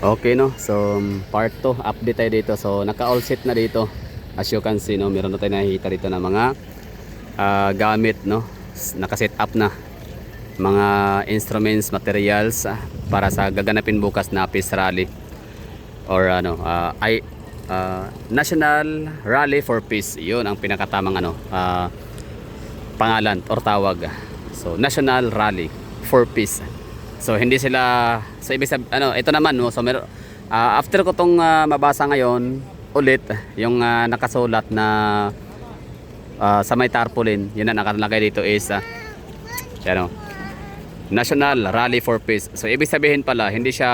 Okay no, so part 2, update tayo dito. So naka-all set na dito. As you can see no, meron na tayo nakikita dito na mga gamit no. Naka-set up na mga instruments, materials para sa gaganapin bukas na Peace Rally or National Rally for Peace. 'Yun ang pinakatamang pangalan or tawag. So National Rally for Peace. So hindi sila, so ibig sabihin ito naman no, so after ko tong mabasa ngayon ulit yung nakasulat na sa may tarpaulin, yun na nakalagay dito is National Rally for Peace. So ibig sabihin pala hindi siya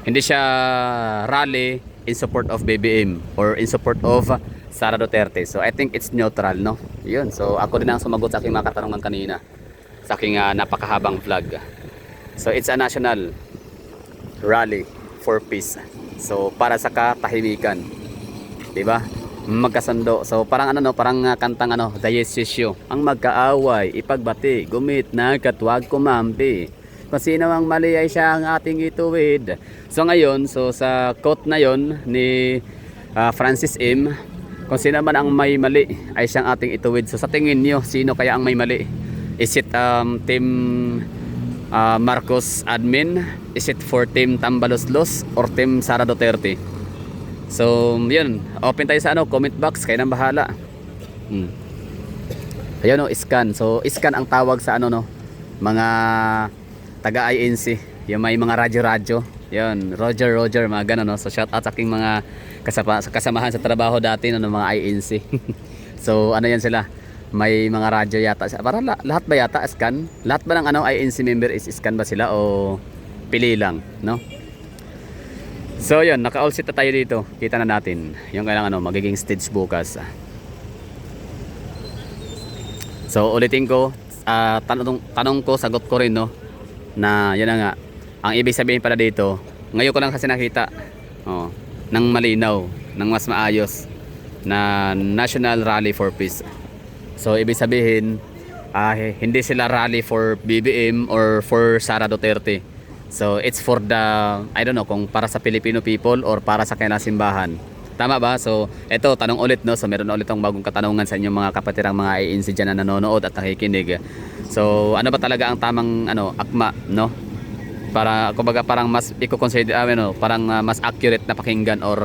hindi siya rally in support of BBM or in support of Sara Duterte. So I think it's neutral no. Yun. So ako din ang sumagot sa aking mga katanungan kanina sa aking napakahabang vlog. So it's a national rally for peace. So para sa katahimikan. 'Di ba? Magkasando. So parang parang kantang Dayesisyo. Ang magkaaway, ipagbati, gumit na katwag kumampi. Kung sino ang mali ay siya ang ating ituwid. So ngayon, so sa quote na 'yon ni Francis M, kung sino man ang may mali ay siyang ating ituwid. So sa tingin niyo, sino kaya ang may mali? Is it Team Marcos admin? Is it for Team Tambaloslos or Team Sara Duterte? So yun, open tayo sa comment box, kayo nang bahala. Ayun scan. So scan ang tawag sa mga taga INC, yung may mga radyo. Yun, Roger, mga ganun So shout out sa aking mga kasamahan sa trabaho dati mga INC. So yan sila. May mga radyo yata. Para lahat ba yata scan? Lahat ba ng INC member is scan ba sila o pili lang, no? So yun, naka-all set na tayo dito. Kita na natin yung kailangan magiging stage bukas. So ulitin ko, tanong ko, sagot ko rin no, na yan na nga. Ang ibig sabihin pala dito, ngayon ko lang kasi nakita ng malinaw, ng mas maayos na National Rally for Peace. So ibig sabihin hindi sila rally for BBM or for Sara Duterte. So it's for the, I don't know kung para sa Filipino people or para sa kanilang simbahan. Tama ba? So ito, tanong ulit no. So meron na ulit akong bagong katanungan sa inyong mga kapatirang mga ANC dyan na nanonood at nakikinig. So ano ba talaga ang tamang akma no? Para kumbaga parang mas i-consider parang mas accurate na pakinggan or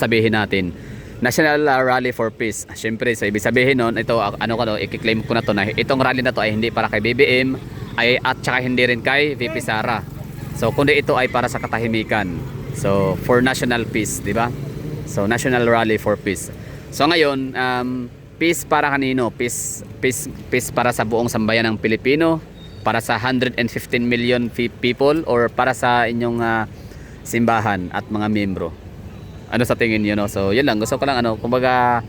sabihin natin National Rally for Peace. Siyempre, so ibig sabihin nun, ito, i-claim ko na to na itong rally na to ay hindi para kay BBM at saka hindi rin kay VP Sara. So, kundi ito ay para sa katahimikan. So, for national peace, di ba? So, National Rally for Peace. So, ngayon, peace para kanino? Peace para sa buong sambayan ng Pilipino? Para sa 115 million people? Or para sa inyong simbahan at mga miyembro? Ano sa tingin niyo no? So yun lang, gusto ko lang kumbaga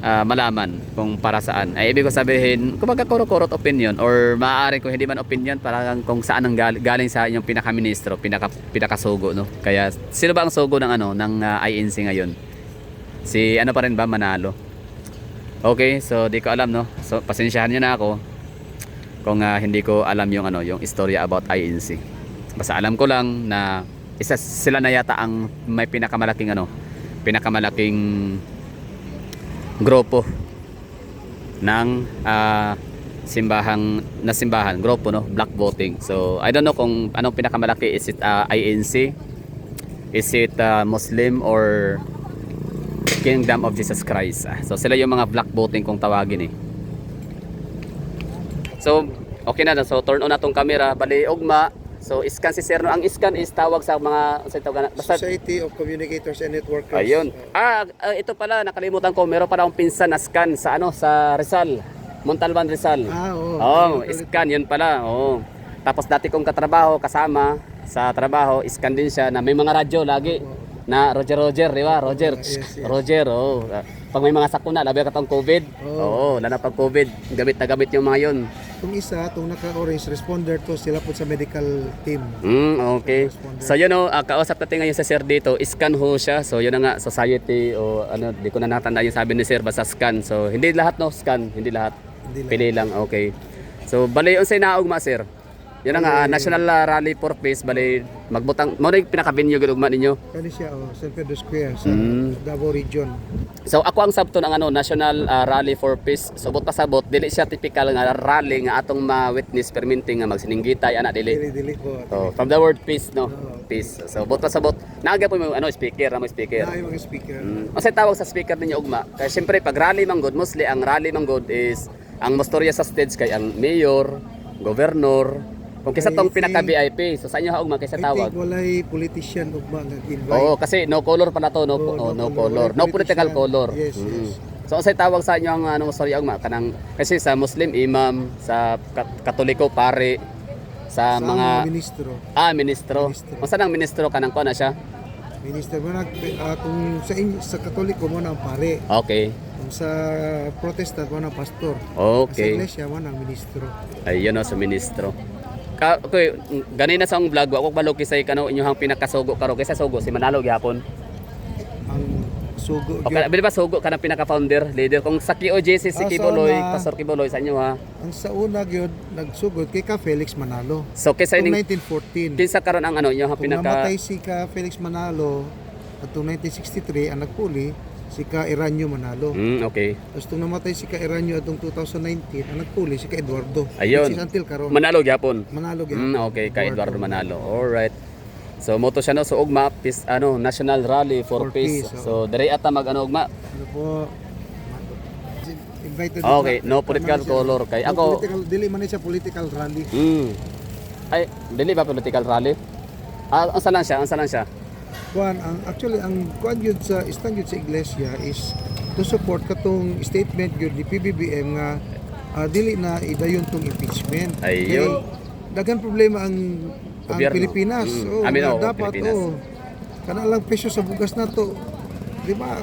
malaman kung para saan. Ay ibig ko sabihin, kumbaga kurot opinion or maaari kung hindi man opinion, parang kung saan ang galing sa inyong pinaka-ministro, pinakasugo no. Kaya sino ba ang sugo ng ng INC ngayon? Si pa rin ba Manalo? Okay, so di ko alam no. So pasensyahan niyo na ako kung hindi ko alam yung yung istorya about INC. Basta alam ko lang na isa sila na yata ang may pinakamalaking grupo ng simbahan grupo no, black voting. So I don't know kung anong pinakamalaki, is it INC, is it Muslim or Kingdom of Jesus Christ. So sila yung mga black voting kung tawagin So okay na, so turn on na tong camera, bali ugma. So scan si Sir no. Ang scan is tawag sa mga basta Society of Communicators and Networkers. Ayun. Ito pala nakalimutan ko, meron pala akong pinsan na scan sa sa Rizal. Montalban Rizal. Scan yun pala. Tapos dati kong kasama sa trabaho, scan din siya na may mga radyo lagi. Na Roger, di ba? Roger. Yes. Roger, pag may mga sakuna, labi katong COVID. Lalo pag COVID, gamit na gamit yung mga yun. Itong isa, itong naka-orange responder to, sila po sa medical team. Okay. So yun kausap natin ngayon sa Sir dito, scan ho siya. So yun na nga, society o di ko na natandaan yung sabi ni Sir, basta scan. So hindi lahat no, scan, hindi lahat. Pili lang, okay. So bali yung sa naugma Sir. Yan nga National Rally for Peace bali magbutang mo na yung pinaka-venue gud ugma ninyo. Kani siya San Pedro Square sa Mm. Davao Region. So ako ang sabton ang National Rally for Peace. So but pasabot dili siya typical nga rally nga atong ma-witness perminting nga magsininggitay ana dili. Dili ko. So from the word peace no. Oo. Peace. So but pasabot naagya po mo speaker, mo speaker. Na mga speaker. Unsay tawag sa speaker ninyo ugma? Kay syempre pag rally man good, mostly ang rally man good is ang mostorya sa stage kay ang mayor, governor, kung kisa tong pinaka VIP. So sa inyo ha ugma kaysa I think tawag. walay politician ugma nga invite. Oo, kasi no color pala to, no, no color. No political color. Yes, Mm. yes. So unsay tawag sa inyo ang mostorya ugma kanang kasi sa Muslim imam, sa Katoliko pare, sa mga ministro. ministro. Ministro. Unsa nang ministro kanang kuan na siya? Minister mo kung sa Katoliko mo na ang pare. Okay. Kung sa Protestant mo na ang pastor. Sa Okay. iglesia mo na ang ministro. Ayun o, sa ministro. Okay, ganina sa akong vlog, ako balo kisay kano inyong pinakasugo karo kaysa sugo si Manalo gyapon. Ang sugo Okay, bili ba sugo kanang pinaka-founder, leader kung sa KOJC si Ah, Kibuloy, sa una. Pastor Kibuloy sa inyo ha. ang sa una gyud nagsugod kay ka Felix Manalo. So kaysa Noong ining 1914. kinsa karon ang inyong Kung pinaka namatay si ka Felix Manalo at 1963 ang nagpuli si ka Eranio Manalo. okay. Tapos nung namatay si ka Eranio atong 2019 ang nagpuli si ka Eduardo. Ayun. Which is until karon. Manalo gyapon. Manalo gyud. Okay, kay Eduardo Manalo. All right. So moto siya no so ugma peace National Rally for, For Peace. Peace, So dire ata mag ugma. Ano po? Invited. Okay, no political color kay ako. Dili man siya political rally. Ay, dili ba political rally? Unsa lang siya? Unsa lang siya? Actually ang kuan yun sa stand yun sa iglesia is to support katong statement yun ni PBBM nga dili na idayon tong impeachment. Ayun. Kay daghan problema ang Gobyerno. Pilipinas. Amin, Dapat Pilipinas. kana lang presyo sa bugas na to. Di ba?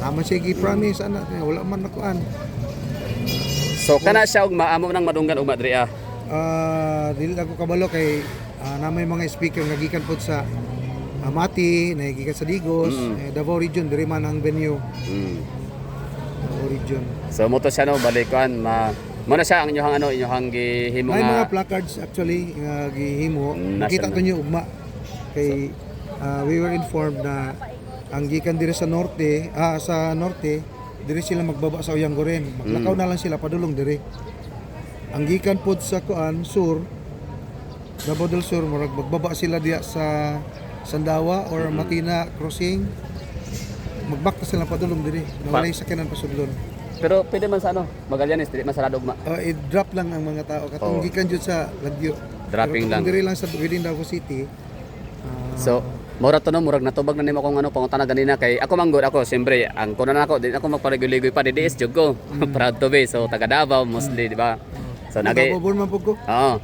Naman siya gi-promise ana wala man nakuan. So kana siya ugma amo nang madunggan ugma diri Dili ako kabalo kay namay mga speaker nga gikan pod sa Mati, nagikan sa Digos, Davao Region diri man ang venue. Davao Region. So moto siya no balikuan mo na siya ang inyong gihimo May nga mga placards actually nga gihimo. Nakita national. ko niyo ugma kay we were informed na ang gikan diri sa norte, diri sila magbaba sa Uyanggoren. Maglakaw na lang sila padulong diri. Ang gikan pod sa kuan sur Davao del Sur murag magbaba sila diya sa Sandawa or Matina crossing. Magbak na sila padulong diri. Nawalay sakyanan pasudlon. Pero pwede man sa Magallanes dili man sa ugma. I-drop lang ang mga tao katong Oo. gikan jud sa Lagyo. Dropping Pero lang. kung diri lang sa within Davao City. So mura to no murag natubag na nimo kung pangutana ganina kay ako manggod ako siyempre ang kunan ako di ako magpaligoy-ligoy pa DDS jud ko. Proud to be so taga Davao mostly di ba? So nagay Nagabobor man pug ko. Oo.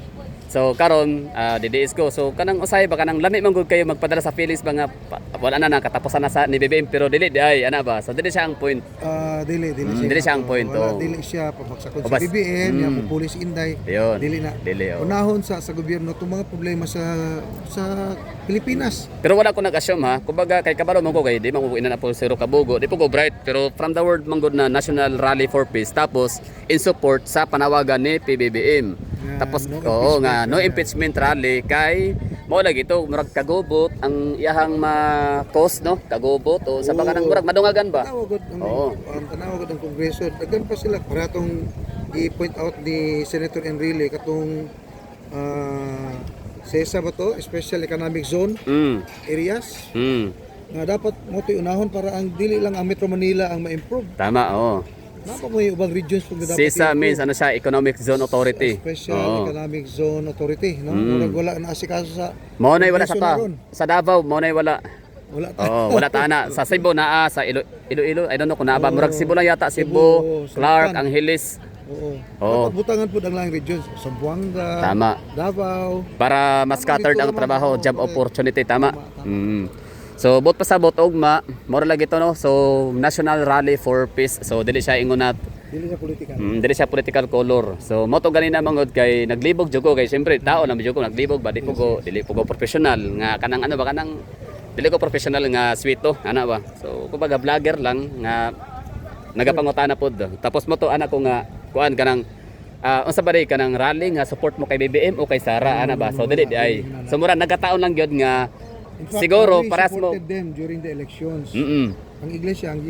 So karon DDS ko. So kanang usay ba kanang lami man gud kayo magpadala sa Philippines ba nga wala na katapusan na sa ni BBM pero dili di ay ana ba. So dili siya ang point. Dili Dili siya ang point, Wala, oo. dili siya pabagsakon sa Obas. BBM, yung pulis Inday. Yun. Dili na. Dili, oo. Unahon sa gobyerno itong mga problema sa Pilipinas. Pero wala ko nag-assume ha. Kumbaga kay kabalo man ko kay di man ko ina na po zero kabugo. Di po ko bright pero from the word man gud na National Rally for Peace tapos in support sa panawagan ni PBBM. Nga, Tapos no oo nga impeachment no rally. impeachment rally kay mo lagi to murag kagubot ang iyahang ma-cause no kagubot o sa baka nang murag madungagan ba. Tanawagod Oo. ang tanawagod ang Kongreso. Daghan pa sila para tong i-point out ni Senator Enrile katong CESA ba to, Special Economic Zone areas nga dapat mo unahon para ang dili lang ang Metro Manila ang ma-improve. Tama oo. Napa mo yung ubang regions kung dapat CISA i-improve. means ano siya Economic Zone Authority. Special Oo. Economic Zone Authority, no? Murag wala na asikaso sa Mo nay wala sa Kongreso na pa. ron. Sa Davao mo nay wala. Wala ta. Oh, wala ta na. Sa Cebu naa, sa Iloilo, I don't know kung naa ba. Murag Cebu lang yata, Cebu, Cebu, Clark, Sampan. Angeles. Oo. Oo. Dapat butangan po ang laing regions. Zamboanga, Tama. Davao. Para mas scattered ang trabaho, job opportunity, tama. So, bot pasabot ugma, mura lagi to no. So, National Rally for Peace. So, dili siya ingon na Dili sa politika. dili siya political color. So, mo to ganina mangod kay naglibog jud ko kay syempre tao na jud ko naglibog ba di ko dili ko professional nga kanang ano ba kanang dili ko professional nga sweeto ana ba. So, kumbaga vlogger lang nga nagapangutana pod. Tapos mo to anak ko nga kuan kanang unsa ba day kanang rally nga support mo kay BBM o kay Sara ana ba? So dili di ay. So mura nagkataon lang gyud nga In fact, siguro we paras mo. supported them during the elections. Mm. Ang iglesia, ang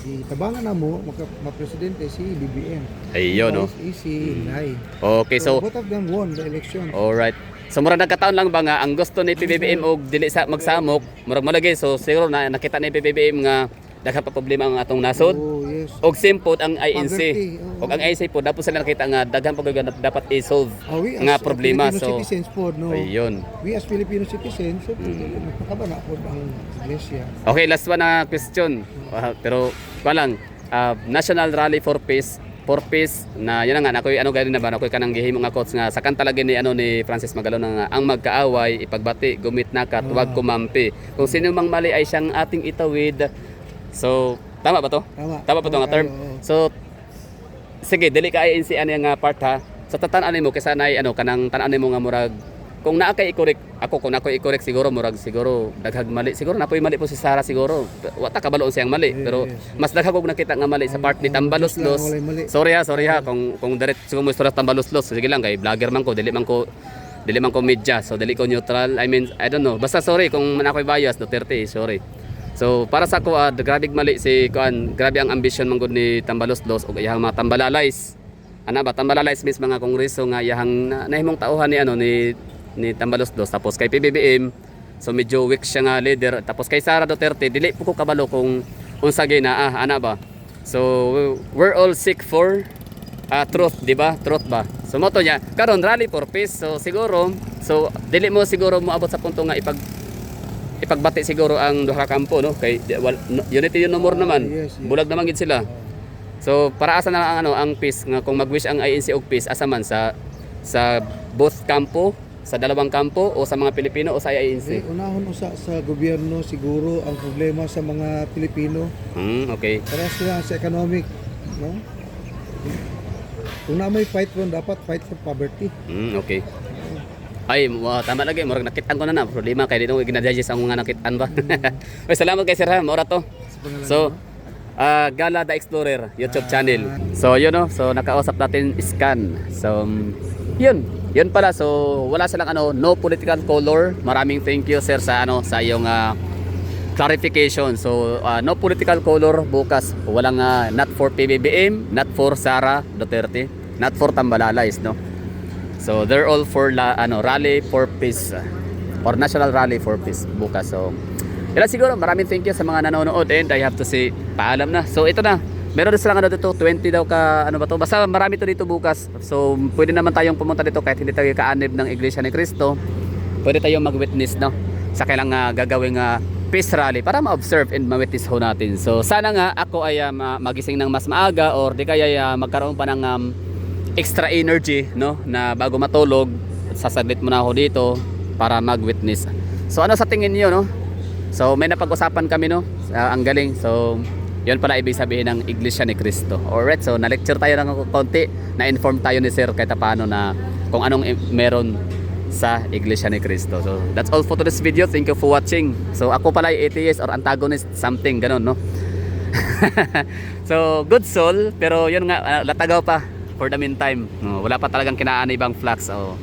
itabangan na mo, mapresidente si BBM. Ayun no. Si Inay. Okay, so both of them won the election. alright. So mura nagkataon lang ba nga ang gusto ni PBBM og dili sa magsamok, murag malagi so siguro na nakita ni PBBM nga daghan pa problema ang atong nasod. Oh, yes. Og simpod ang INC. Poverty, oo. Og ang INC po dapat sila nakita nga daghan pa gyud dapat i-solve We nga as problema. Filipino So citizens po, no? ayun. We as Filipino citizens, nakakabana po ang iglesia. Okay, last one na question. Pero walang National Rally for Peace na yan na nga nakoy ano gani na ba nakoy kanang gihimo nga quotes nga sa kanta lagi ni ano ni Francis Magalon nga ang magkaaway ipagbati gumit na kat wag kumampi kung sino mang mali ay siyang ating itawid. So tama ba to? Tama ba to nga term? Oo. So sige dili ka INC ani nga part ha. So tatan-an mo kaysa nay ano kanang tan-an mo nga murag kung naa kay i-correct ako kung nako i-correct siguro murag siguro daghag mali siguro napoy mali po si Sara siguro wa ta kabalo siyang mali pero mas daghag og nakita nga mali sa part ni Tambaluslos. Walay mali. Sorry ha kung direct siguro mo istorya Tambaluslos sige lang kay vlogger man ko dili man ko media so dili ko neutral I mean I don't know basta sorry kung nakoy bias Duterte sorry. So para sa ako grabe mali si kuan grabe ang ambition man gud ni Tambaluslos og iyang mga tambalallays. Ana ba tambalallays mis mga kongreso nga iyang nahimong tauhan ni ano ni Tambaluslos tapos kay PBBM so medyo weak siya nga leader tapos kay Sara Duterte dili po ko kabalo kung unsa gina ana ba so we're all seek for truth di ba truth ba so moto niya karon rally for peace so siguro so dili mo siguro moabot sa punto nga ipagbati siguro ang duha ka kampo no kay unity yun no more naman Yes. bulag naman gid sila so para asa na ang ano ang peace nga kung mag-wish ang INC og peace asa man sa both kampo sa dalawang kampo o sa mga Pilipino o sa INC? Unahon usa sa gobyerno siguro ang problema sa mga Pilipino. Okay. Para sila sa economic, no? Kung na may fight ron, dapat fight for poverty. Okay. Ay, tama lagi. Murag nakitaan ko na problema kay dito ginadjust ang mga nakitaan ba. Oy, salamat kay Sir ha. Mura to. So, Gala the Explorer YouTube channel. So, yun no. So, nakausap natin Scan. So, yun pala. So, wala silang no political color. Maraming thank you sir sa sa iyong clarification. So, no political color bukas. Walang not for PBBM, not for Sara Duterte, not for Tambalalays, no. So, they're all for rally for peace or national rally for peace bukas. So, yun siguro. Maraming thank you sa mga nanonood and I have to say paalam na. So, ito na. Meron din silang dito 20 daw ka ba to basta marami to dito bukas so pwede naman tayong pumunta dito kahit hindi tayo kaanib ng Iglesia ni Cristo pwede tayong mag-witness no sa kailang gagawing peace rally para ma-observe and ma-witness ho natin so sana nga ako ay magising ng mas maaga or di kaya magkaroon pa ng extra energy no na bago matulog sasaglit muna ako dito para mag-witness so ano sa tingin niyo no so may napag-usapan kami no ang galing so yun pala ibig sabihin ng Iglesia ni Cristo. Alright, so na-lecture tayo ng konti, na-inform tayo ni Sir kahit paano na kung anong meron sa Iglesia ni Cristo. So that's all for today's video. Thank you for watching. So ako pala ay atheist or antagonist something ganun no. So good soul pero yun nga latagaw pa for the meantime. Wala pa talagang kinaanibang flax. So